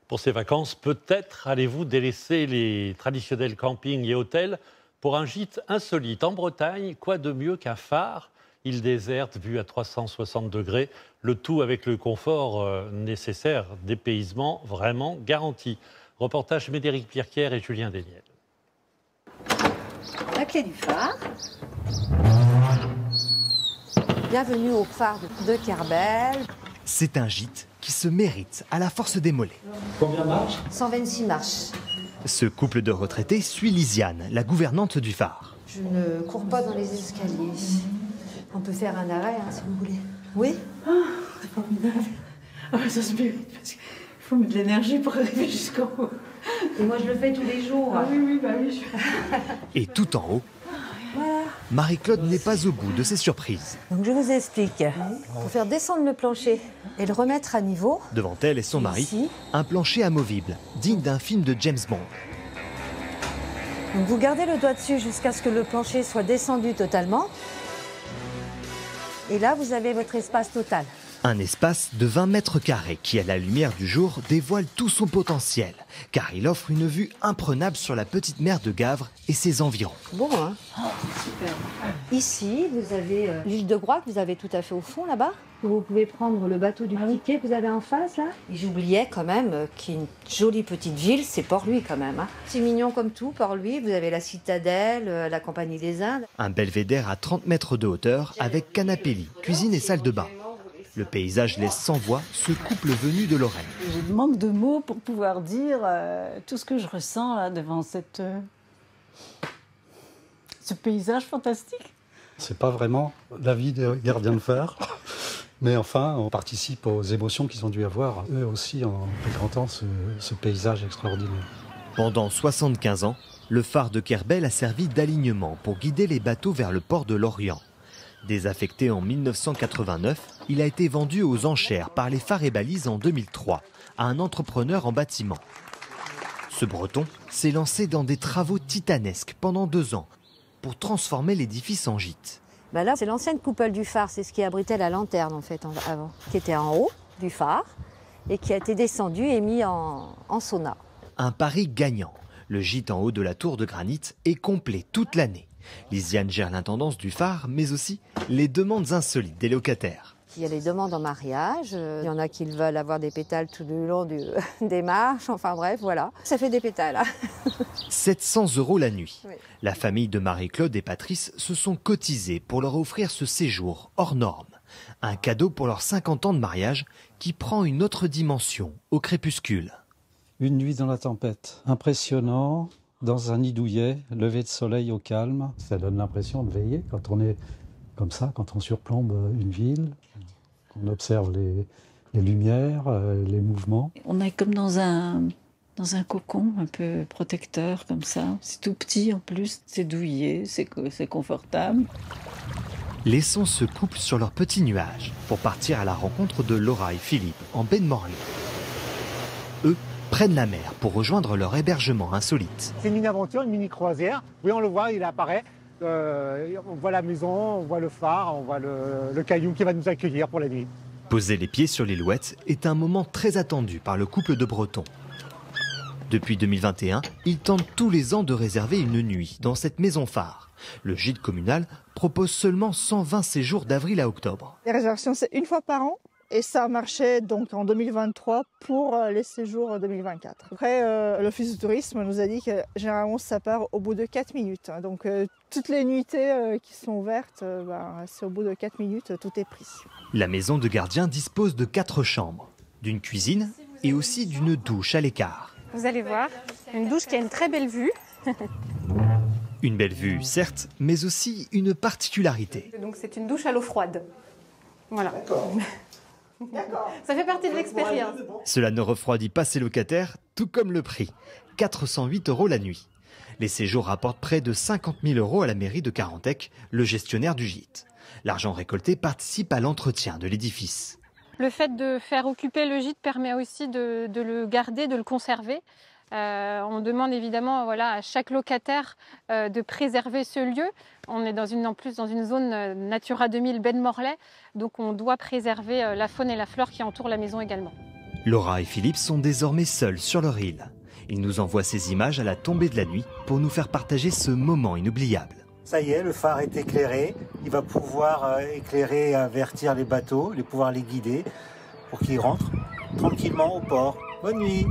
Pour ces vacances, peut-être allez-vous délaisser les traditionnels campings et hôtels pour un gîte insolite. En Bretagne, quoi de mieux qu'un phare, île déserte vue à 360 degrés, le tout avec le confort nécessaire, dépaysement vraiment garanti. Reportage Médéric Pierquière et Julien Desniel. La clé du phare. Bienvenue au phare de Kerbel. C'est un gîte qui se mérite à la force des mollets. Combien de marches ? 126 marches. Ce couple de retraités suit Lisiane, la gouvernante du phare. Je ne cours pas dans les escaliers. On peut faire un arrêt si vous voulez. Oui ? C'est formidable. Ça se mérite parce qu'il faut mettre de l'énergie pour arriver jusqu'en haut. Et moi je le fais tous les jours. Oui. Et tout en haut, Marie-Claude n'est pas au bout de ses surprises. Donc je vous explique. Pour faire descendre le plancher et le remettre à niveau. Devant elle et son mari, Ici. un plancher amovible, digne d'un film de James Bond. Donc vous gardez le doigt dessus jusqu'à ce que le plancher soit descendu totalement. Et là, vous avez votre espace total. Un espace de 20 mètres carrés qui, à la lumière du jour, dévoile tout son potentiel, car il offre une vue imprenable sur la petite mer de Gavre et ses environs. Bon, hein ? Super. Ici, vous avez l'île de Groix que vous avez tout à fait au fond, là-bas. Vous pouvez prendre le bateau du Tiquet que vous avez en face, là. Et j'oubliais quand même qu'il y a une jolie petite ville, c'est Port-Louis quand même. Hein. C'est mignon comme tout, Port-Louis. Vous avez la citadelle, la Compagnie des Indes. Un belvédère à 30 mètres de hauteur avec canapé lit, cuisine et salle de bain. Le paysage laisse sans voix ce couple venu de Lorraine. Je manque de mots pour pouvoir dire tout ce que je ressens là, devant ce paysage fantastique. C'est pas vraiment la vie des gardiens de phare, mais enfin, on participe aux émotions qu'ils ont dû avoir, eux aussi, en fréquentant ce paysage extraordinaire. Pendant 75 ans, le phare de Kerbel a servi d'alignement pour guider les bateaux vers le port de Lorient. Désaffecté en 1989, il a été vendu aux enchères par les Phares et Balises en 2003 à un entrepreneur en bâtiment. Ce Breton s'est lancé dans des travaux titanesques pendant 2 ans pour transformer l'édifice en gîte. Là, c'est l'ancienne coupole du phare, c'est ce qui abritait la lanterne en fait avant, qui était en haut du phare et qui a été descendu et mis en sauna. Un pari gagnant. Le gîte en haut de la tour de granit est complet toute l'année. Lisiane gère l'intendance du phare, mais aussi les demandes insolites des locataires. Il y a les demandes en mariage, il y en a qui veulent avoir des pétales tout le long des marches, enfin bref, voilà. Ça fait des pétales. 700 € la nuit. Oui. La famille de Marie-Claude et Patrice se sont cotisés pour leur offrir ce séjour hors norme. Un cadeau pour leurs 50 ans de mariage qui prend une autre dimension au crépuscule. Une nuit dans la tempête, impressionnant, dans un nid douillet, lever de soleil au calme. Ça donne l'impression de veiller quand on est comme ça, quand on surplombe une ville, qu'on observe les lumières, les mouvements. On est comme dans un cocon un peu protecteur comme ça. C'est tout petit en plus, c'est douillet, c'est confortable. Laissons ce couple sur leur petit nuage pour partir à la rencontre de Laura et Philippe en baie de Morlaix. Eux prennent la mer pour rejoindre leur hébergement insolite. C'est une mini-aventure, une mini-croisière. Oui, on le voit, il apparaît. On voit la maison, on voit le phare, on voit le caillou qui va nous accueillir pour la nuit. Poser les pieds sur l'Îlouette est un moment très attendu par le couple de Bretons. Depuis 2021, ils tentent tous les ans de réserver une nuit dans cette maison phare. Le gîte communal propose seulement 120 séjours d'avril à octobre. Les réservations, c'est une fois par an. Et ça marchait donc en 2023 pour les séjours 2024. Après, l'Office du tourisme nous a dit que généralement ça part au bout de 4 minutes. Donc toutes les nuitées qui sont ouvertes, c'est au bout de 4 minutes, tout est pris. La maison de gardien dispose de 4 chambres, d'une cuisine et aussi d'une douche à l'écart. Vous allez voir, une douche qui a une très belle vue. Une belle vue, certes, mais aussi une particularité. Donc c'est une douche à l'eau froide. Voilà. D'accord. Ça fait partie de l'expérience. Cela ne refroidit pas ses locataires, tout comme le prix. 408 € la nuit. Les séjours rapportent près de 50 000 € à la mairie de Carantec, le gestionnaire du gîte. L'argent récolté participe à l'entretien de l'édifice. Le fait de faire occuper le gîte permet aussi de le garder, de le conserver. On demande évidemment à chaque locataire de préserver ce lieu. On est en plus dans une zone Natura 2000 baie de Morlaix, donc on doit préserver la faune et la flore qui entourent la maison également. Laura et Philippe sont désormais seuls sur leur île. Ils nous envoient ces images à la tombée de la nuit pour nous faire partager ce moment inoubliable. Ça y est, le phare est éclairé. Il va pouvoir éclairer et avertir les bateaux, pouvoir les guider pour qu'ils rentrent tranquillement au port. Bonne nuit.